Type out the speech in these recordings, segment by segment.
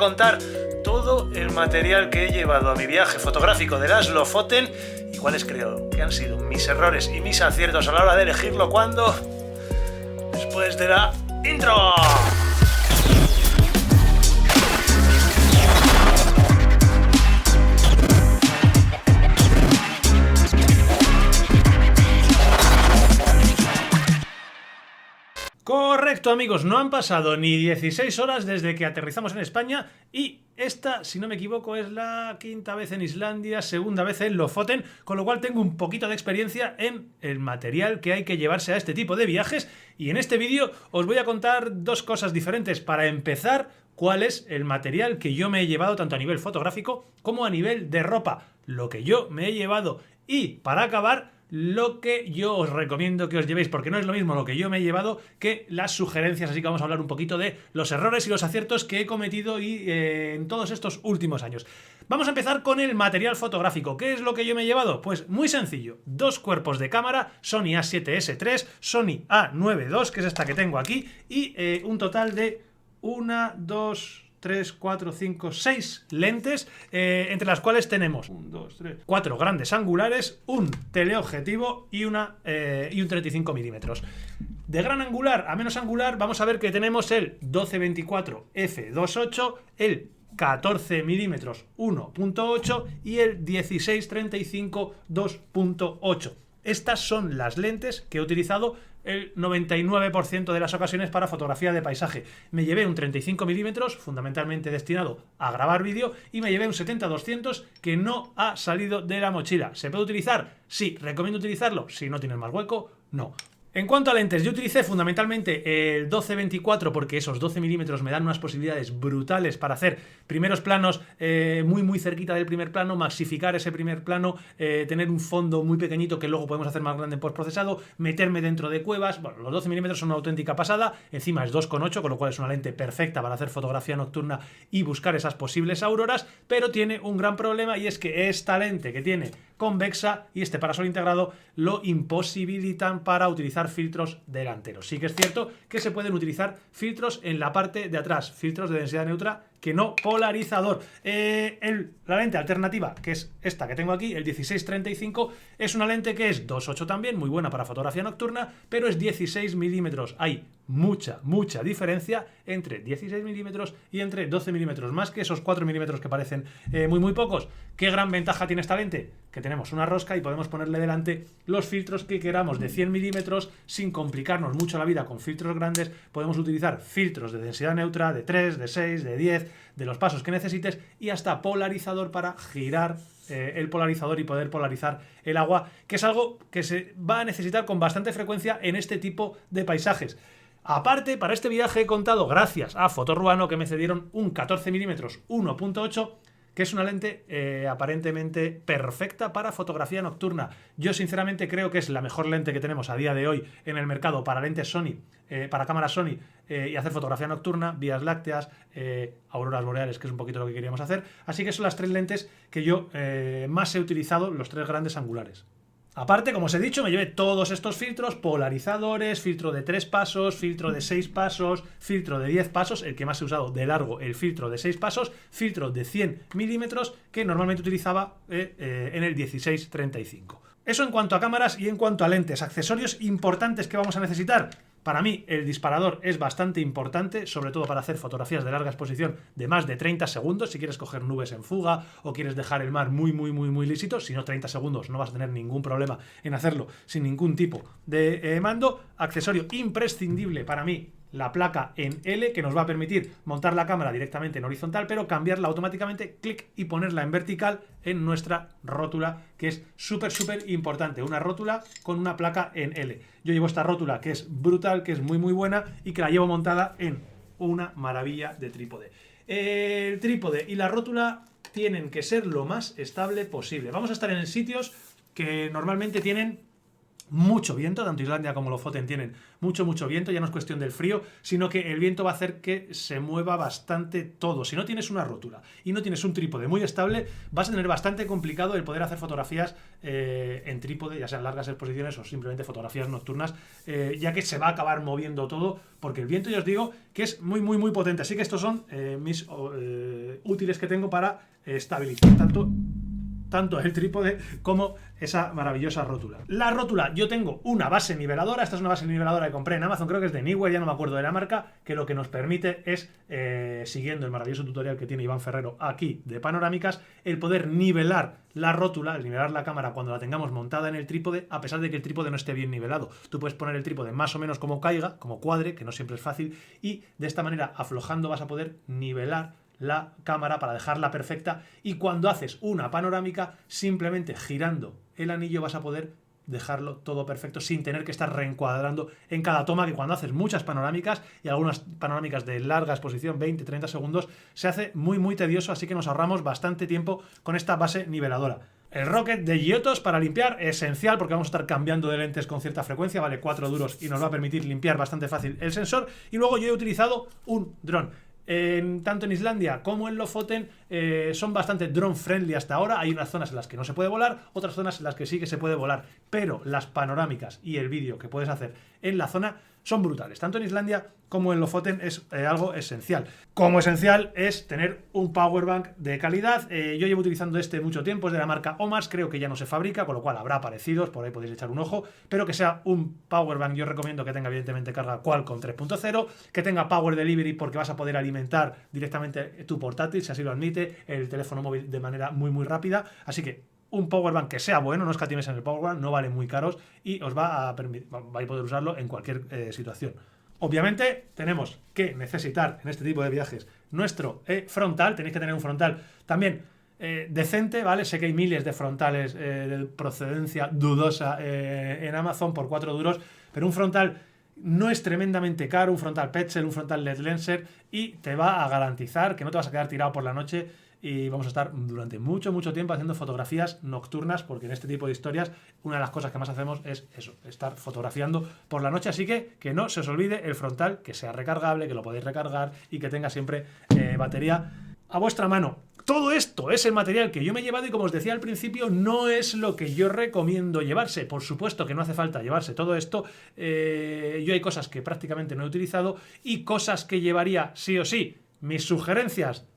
contar todo el material que he llevado a mi viaje fotográfico de las Lofoten y cuáles creo que han sido mis errores y mis aciertos a la hora de elegirlo cuando... después de la intro. Correcto, amigos, no han pasado ni 16 horas desde que aterrizamos en España y esta, si no me equivoco, es la quinta vez en Islandia, segunda vez en Lofoten, con lo cual tengo un poquito de experiencia en el material que hay que llevarse a este tipo de viajes y en este vídeo os voy a contar dos cosas diferentes. Para empezar, cuál es el material que yo me he llevado tanto a nivel fotográfico como a nivel de ropa, lo que yo me he llevado, y para acabar, lo que yo os recomiendo que os llevéis, porque no es lo mismo lo que yo me he llevado que las sugerencias, así que vamos a hablar un poquito de los errores y los aciertos que he cometido en todos estos últimos años. Vamos a empezar con el material fotográfico. ¿Qué es lo que yo me he llevado? Pues muy sencillo, dos cuerpos de cámara, Sony A7S3, Sony A9 II, que es esta que tengo aquí, y un total de 1, 2... 3, 4, 5, 6 lentes, entre las cuales tenemos 1, 2, 3, 4 grandes angulares, un teleobjetivo y un 35 milímetros. De gran angular a menos angular vamos a ver que tenemos el 12-24 f2.8, el 14 milímetros 1.8 y el 16-35 2.8. Estas son las lentes que he utilizado el 99% de las ocasiones para fotografía de paisaje. Me llevé un 35 milímetros, fundamentalmente destinado a grabar vídeo, y me llevé un 70-200 que no ha salido de la mochila. ¿Se puede utilizar? Sí. ¿Recomiendo utilizarlo? Si no tienes más hueco, no. En cuanto a lentes, yo utilicé fundamentalmente el 12-24 porque esos 12 milímetros me dan unas posibilidades brutales para hacer primeros planos muy cerquita del primer plano, maxificar ese primer plano, tener un fondo muy pequeñito que luego podemos hacer más grande en postprocesado, meterme dentro de cuevas. Bueno, los 12 milímetros son una auténtica pasada, encima es 2,8, con lo cual es una lente perfecta para hacer fotografía nocturna y buscar esas posibles auroras, pero tiene un gran problema y es que esta lente que tiene convexa y este parasol integrado lo imposibilitan para utilizar filtros delanteros. Sí que es cierto que se pueden utilizar filtros en la parte de atrás, filtros de densidad neutra que no polarizador. La lente alternativa, que es esta que tengo aquí, el 16-35, es una lente que es 2.8 también, muy buena para fotografía nocturna, pero es 16 milímetros. Hay mucha diferencia entre 16 milímetros y entre 12 milímetros, más que esos 4 milímetros que parecen muy pocos. ¿Qué gran ventaja tiene esta lente? Que tenemos una rosca y podemos ponerle delante los filtros que queramos de 100 milímetros sin complicarnos mucho la vida con filtros grandes. Podemos utilizar filtros de densidad neutra de 3, de 6, de 10, de los pasos que necesites y hasta polarizador para girar el polarizador y poder polarizar el agua, que es algo que se va a necesitar con bastante frecuencia en este tipo de paisajes. Aparte, para este viaje he contado, gracias a Fotoruano, que me cedieron un 14 milímetros 1.8, que es una lente aparentemente perfecta para fotografía nocturna. Yo sinceramente creo que es la mejor lente que tenemos a día de hoy en el mercado para lentes Sony, para cámaras Sony y hacer fotografía nocturna, vías lácteas, auroras boreales, que es un poquito lo que queríamos hacer. Así que son las tres lentes que yo más he utilizado, los tres grandes angulares. Aparte, como os he dicho, me llevé todos estos filtros, polarizadores, filtro de 3 pasos, filtro de 6 pasos, filtro de 10 pasos, el que más he usado de largo, el filtro de 6 pasos, filtro de 100 milímetros, que normalmente utilizaba en el 16-35. Eso en cuanto a cámaras y en cuanto a lentes. Accesorios importantes que vamos a necesitar. Para mí el disparador es bastante importante, sobre todo para hacer fotografías de larga exposición de más de 30 segundos, si quieres coger nubes en fuga o quieres dejar el mar muy lísito. Si no, 30 segundos no vas a tener ningún problema en hacerlo sin ningún tipo de mando. Accesorio imprescindible para mí, la placa en L, que nos va a permitir montar la cámara directamente en horizontal, pero cambiarla automáticamente, clic, y ponerla en vertical en nuestra rótula, que es súper importante. Una rótula con una placa en L. Yo llevo esta rótula que es brutal, que es muy buena y que la llevo montada en una maravilla de trípode. El trípode y la rótula tienen que ser lo más estable posible. Vamos a estar en sitios que normalmente tienen mucho viento, tanto Islandia como Lofoten tienen mucho viento, ya no es cuestión del frío, sino que el viento va a hacer que se mueva bastante todo. Si no tienes una rótula y no tienes un trípode muy estable, vas a tener bastante complicado el poder hacer fotografías en trípode, ya sean largas exposiciones o simplemente fotografías nocturnas, ya que se va a acabar moviendo todo, porque el viento ya os digo que es muy potente. Así que estos son mis útiles que tengo para estabilizar tanto el trípode como esa maravillosa rótula. La rótula, yo tengo una base niveladora. Esta es una base niveladora que compré en Amazon, creo que es de Neewer, ya no me acuerdo de la marca, que lo que nos permite es, siguiendo el maravilloso tutorial que tiene Iván Ferrero aquí de panorámicas, el poder nivelar la rótula, el nivelar la cámara cuando la tengamos montada en el trípode, a pesar de que el trípode no esté bien nivelado. Tú puedes poner el trípode más o menos como caiga, como cuadre, que no siempre es fácil, y de esta manera, aflojando, vas a poder nivelar la cámara para dejarla perfecta, y cuando haces una panorámica, simplemente girando el anillo vas a poder dejarlo todo perfecto sin tener que estar reencuadrando en cada toma, que cuando haces muchas panorámicas y algunas panorámicas de larga exposición, 20-30 segundos, se hace muy tedioso, así que nos ahorramos bastante tiempo con esta base niveladora. El Rocket de Giottos para limpiar, esencial, porque vamos a estar cambiando de lentes con cierta frecuencia, vale 4 duros y nos va a permitir limpiar bastante fácil el sensor. Y luego yo he utilizado un dron. Tanto en Islandia como en Lofoten son bastante drone friendly hasta ahora. Hay unas zonas en las que no se puede volar, otras zonas en las que sí que se puede volar, pero las panorámicas y el vídeo que puedes hacer en la zona son brutales. Tanto en Islandia como en Lofoten es algo esencial. Como esencial es tener un powerbank de calidad. Yo llevo utilizando este mucho tiempo, es de la marca Omars, creo que ya no se fabrica, con lo cual habrá parecidos, por ahí podéis echar un ojo, pero que sea un powerbank. Yo recomiendo que tenga evidentemente carga Qualcomm 3.0, que tenga Power Delivery, porque vas a poder alimentar directamente tu portátil, si así lo admite, el teléfono móvil de manera muy rápida. Así que un powerbank que sea bueno, no escatimes en el powerbank, no valen muy caros y os va a poder usarlo en cualquier situación. Obviamente tenemos que necesitar en este tipo de viajes nuestro frontal. Tenéis que tener un frontal también decente, ¿vale? Sé que hay miles de frontales de procedencia dudosa en Amazon por 4 duros, pero un frontal no es tremendamente caro, un frontal Petzl, un frontal LED Lenser, y te va a garantizar que no te vas a quedar tirado por la noche. Y vamos a estar durante mucho tiempo haciendo fotografías nocturnas, porque en este tipo de historias una de las cosas que más hacemos es eso, estar fotografiando por la noche. Así que no se os olvide el frontal, que sea recargable, que lo podéis recargar y que tenga siempre batería a vuestra mano. Todo esto es el material que yo me he llevado y, como os decía al principio, no es lo que yo recomiendo llevarse. Por supuesto que no hace falta llevarse todo esto. Yo hay cosas que prácticamente no he utilizado y cosas que llevaría sí o sí. Mis sugerencias: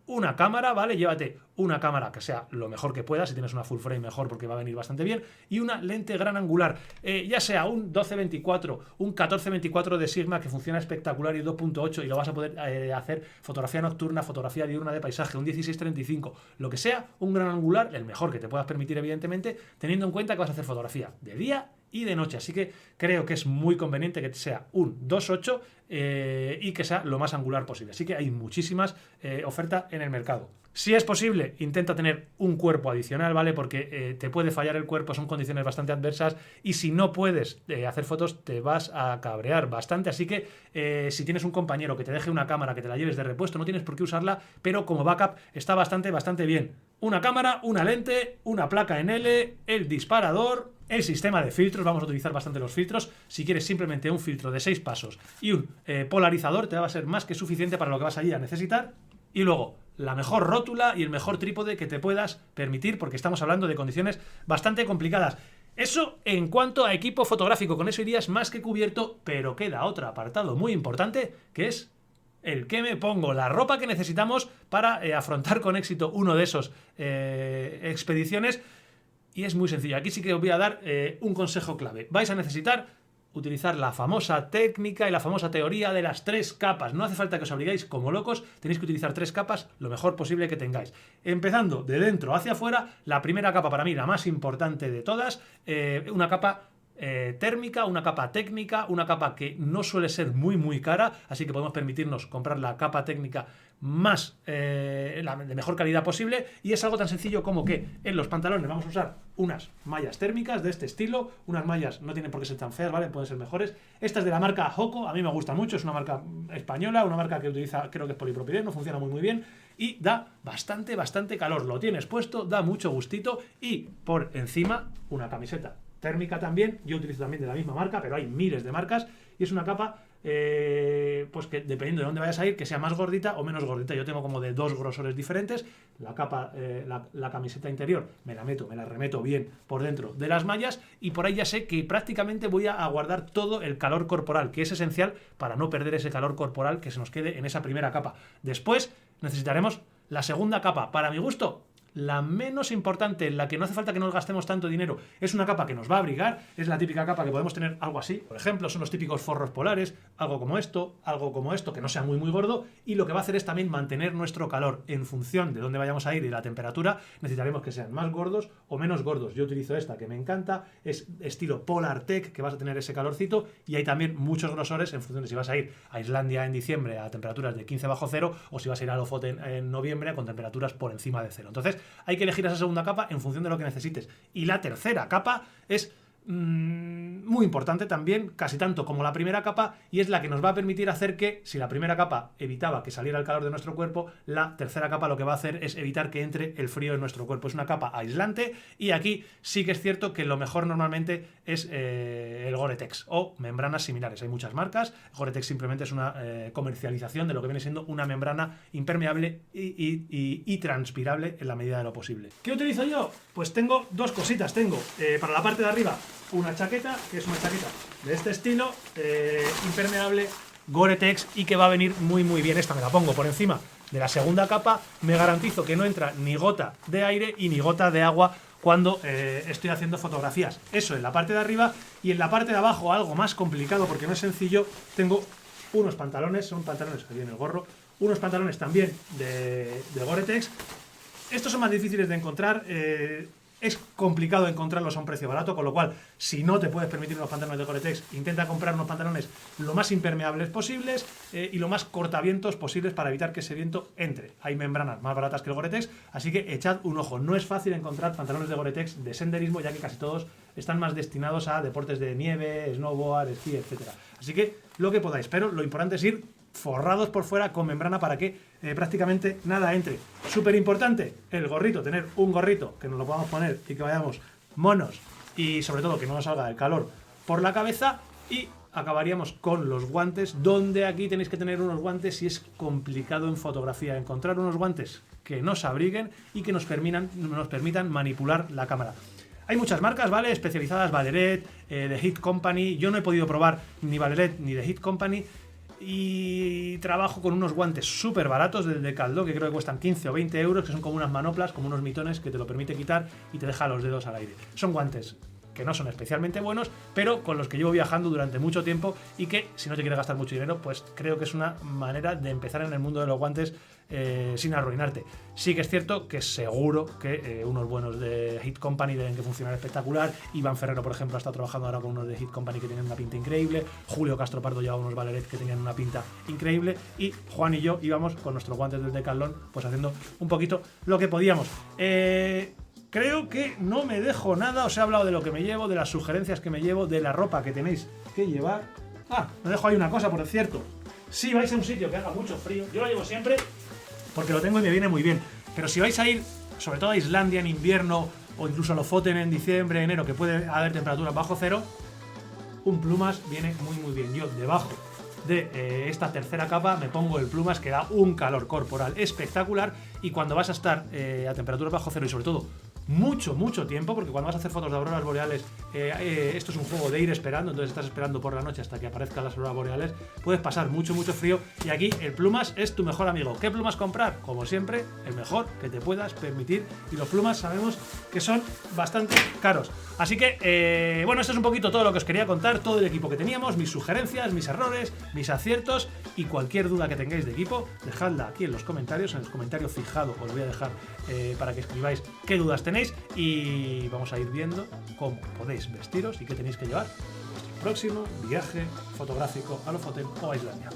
una cámara, ¿vale? Llévate una cámara que sea lo mejor que puedas. Si tienes una full frame, mejor, porque va a venir bastante bien. Y una lente gran angular, ya sea un 12-24, un 14-24 de Sigma, que funciona espectacular, y 2.8, y lo vas a poder hacer fotografía nocturna, fotografía diurna de paisaje, un 16-35, lo que sea, un gran angular, el mejor que te puedas permitir, evidentemente, teniendo en cuenta que vas a hacer fotografía de día y de noche. Así que creo que es muy conveniente que sea un 2.8 y que sea lo más angular posible. Así que hay muchísimas ofertas en el mercado. Si es posible, intenta tener un cuerpo adicional, ¿vale? Porque te puede fallar el cuerpo, son condiciones bastante adversas, y si no puedes hacer fotos te vas a cabrear bastante. Así que si tienes un compañero que te deje una cámara, que te la lleves de repuesto, no tienes por qué usarla, pero como backup está bastante bien. Una cámara, una lente, una placa en L, el disparador, el sistema de filtros. Vamos a utilizar bastante los filtros. Si quieres simplemente un filtro de 6 pasos y un polarizador, te va a ser más que suficiente para lo que vas allí a necesitar. Y luego, la mejor rótula y el mejor trípode que te puedas permitir, porque estamos hablando de condiciones bastante complicadas. Eso en cuanto a equipo fotográfico, con eso irías más que cubierto, pero queda otro apartado muy importante, que es el que me pongo, la ropa que necesitamos para afrontar con éxito uno de esos expediciones. Y es muy sencillo. Aquí sí que os voy a dar un consejo clave. Vais a necesitar utilizar la famosa técnica y la famosa teoría de las 3 capas. No hace falta que os obliguéis como locos, tenéis que utilizar 3 capas lo mejor posible que tengáis. Empezando de dentro hacia afuera, la primera capa, para mí la más importante de todas, una capa térmica, una capa técnica, una capa que no suele ser muy cara, así que podemos permitirnos comprar la capa técnica más de mejor calidad posible. Y es algo tan sencillo como que en los pantalones vamos a usar unas mallas térmicas de este estilo. Unas mallas no tienen por qué ser tan feas, ¿vale? Pueden ser mejores. Esta es de la marca Hoco, a mí me gusta mucho, es una marca española, una marca que utiliza, creo que es polipropileno, funciona muy bien y da bastante calor. Lo tienes puesto, da mucho gustito. Y por encima una camiseta térmica también. Yo utilizo también de la misma marca, pero hay miles de marcas y es una capa pues que dependiendo de dónde vayas a ir, que sea más gordita o menos gordita. Yo tengo como de 2 grosores diferentes. La capa, la camiseta interior me la remeto bien por dentro de las mallas y por ahí ya sé que prácticamente voy a guardar todo el calor corporal, que es esencial para no perder ese calor corporal que se nos quede en esa primera capa. Después necesitaremos la segunda capa. Para mi gusto, la menos importante, en la que no hace falta que nos gastemos tanto dinero, es una capa que nos va a abrigar, es la típica capa que podemos tener algo así, por ejemplo, son los típicos forros polares, algo como esto, que no sea muy gordo, y lo que va a hacer es también mantener nuestro calor en función de dónde vayamos a ir y la temperatura. Necesitaremos que sean más gordos o menos gordos. Yo utilizo esta que me encanta, es estilo Polar Tech, que vas a tener ese calorcito, y hay también muchos grosores en función de si vas a ir a Islandia en diciembre a temperaturas de 15 bajo cero o si vas a ir a Lofoten en noviembre con temperaturas por encima de cero. Entonces hay que elegir esa segunda capa en función de lo que necesites. Y la tercera capa es muy importante también, casi tanto como la primera capa, y es la que nos va a permitir hacer que, si la primera capa evitaba que saliera el calor de nuestro cuerpo, la tercera capa lo que va a hacer es evitar que entre el frío en nuestro cuerpo. Es una capa aislante y aquí sí que es cierto que lo mejor normalmente es el Gore-Tex o membranas similares. Hay muchas marcas. Gore-Tex simplemente es una comercialización de lo que viene siendo una membrana impermeable y transpirable en la medida de lo posible. ¿Qué utilizo yo? Pues tengo dos cositas. Tengo para la parte de arriba una chaqueta, que es una chaqueta de este estilo, impermeable, Gore-Tex, y que va a venir muy bien. Esta me la pongo por encima de la segunda capa, me garantizo que no entra ni gota de aire y ni gota de agua cuando estoy haciendo fotografías. Eso en la parte de arriba. Y en la parte de abajo, algo más complicado porque no es sencillo, tengo unos pantalones, son pantalones que viene el gorro, unos pantalones también de Gore-Tex. Estos son más difíciles de encontrar, es complicado encontrarlos a un precio barato, con lo cual, si no te puedes permitir unos pantalones de Gore-Tex, intenta comprar unos pantalones lo más impermeables posibles y lo más cortavientos posibles para evitar que ese viento entre. Hay membranas más baratas que el Gore-Tex, así que echad un ojo. No es fácil encontrar pantalones de Gore-Tex de senderismo, ya que casi todos están más destinados a deportes de nieve, snowboard, esquí, etc. Así que lo que podáis, pero lo importante es ir forrados por fuera con membrana para que prácticamente nada entre. Súper importante, el gorrito, tener un gorrito que nos lo podamos poner y que vayamos monos y sobre todo que no nos salga el calor por la cabeza. Y acabaríamos con los guantes, donde aquí tenéis que tener unos guantes y es complicado en fotografía encontrar unos guantes que nos abriguen y que nos permitan manipular la cámara. Hay muchas marcas, ¿vale? Especializadas, Ballaret, The Heat Company. Yo no he podido probar ni Ballaret ni The Heat Company. Y trabajo con unos guantes súper baratos del Decathlon, que creo que cuestan 15 o 20 euros, que son como unas manoplas, como unos mitones que te lo permite quitar y te deja los dedos al aire. Son guantes que no son especialmente buenos, pero con los que llevo viajando durante mucho tiempo y que, si no te quieres gastar mucho dinero, pues creo que es una manera de empezar en el mundo de los guantes sin arruinarte. Sí que es cierto que seguro que unos buenos de Heat Company deben que funcionar espectacular. Iván Ferrero, por ejemplo, ha estado trabajando ahora con unos de Heat Company que tienen una pinta increíble. Julio Castro Pardo llevaba unos Ballaret que tenían una pinta increíble. Y Juan y yo íbamos con nuestros guantes del Decathlon, pues haciendo un poquito lo que podíamos. Creo que no me dejo nada. Os he hablado de lo que me llevo, de las sugerencias que me llevo, de la ropa que tenéis que llevar. Me dejo ahí una cosa, por cierto. Si vais a un sitio que haga mucho frío, yo lo llevo siempre porque lo tengo y me viene muy bien. Pero si vais a ir, sobre todo a Islandia en invierno o incluso a Lofoten en diciembre, enero, que puede haber temperaturas bajo cero, un plumas viene muy bien. Yo debajo de esta tercera capa me pongo el plumas, que da un calor corporal espectacular, y cuando vas a estar a temperaturas bajo cero y sobre todo mucho tiempo, porque cuando vas a hacer fotos de auroras boreales esto es un juego de ir esperando, entonces estás esperando por la noche hasta que aparezcan las auroras boreales, puedes pasar mucho frío, y aquí el plumas es tu mejor amigo. ¿Qué plumas comprar? Como siempre, el mejor que te puedas permitir, y los plumas sabemos que son bastante caros. Así que, bueno, esto es un poquito todo lo que os quería contar, todo el equipo que teníamos, mis sugerencias, mis errores, mis aciertos, y cualquier duda que tengáis de equipo, dejadla aquí en los comentarios, en el comentario fijado os voy a dejar para que escribáis qué dudas tenéis, y vamos a ir viendo cómo podéis vestiros y qué tenéis que llevar en vuestro próximo viaje fotográfico a Lofoten o a Islandia.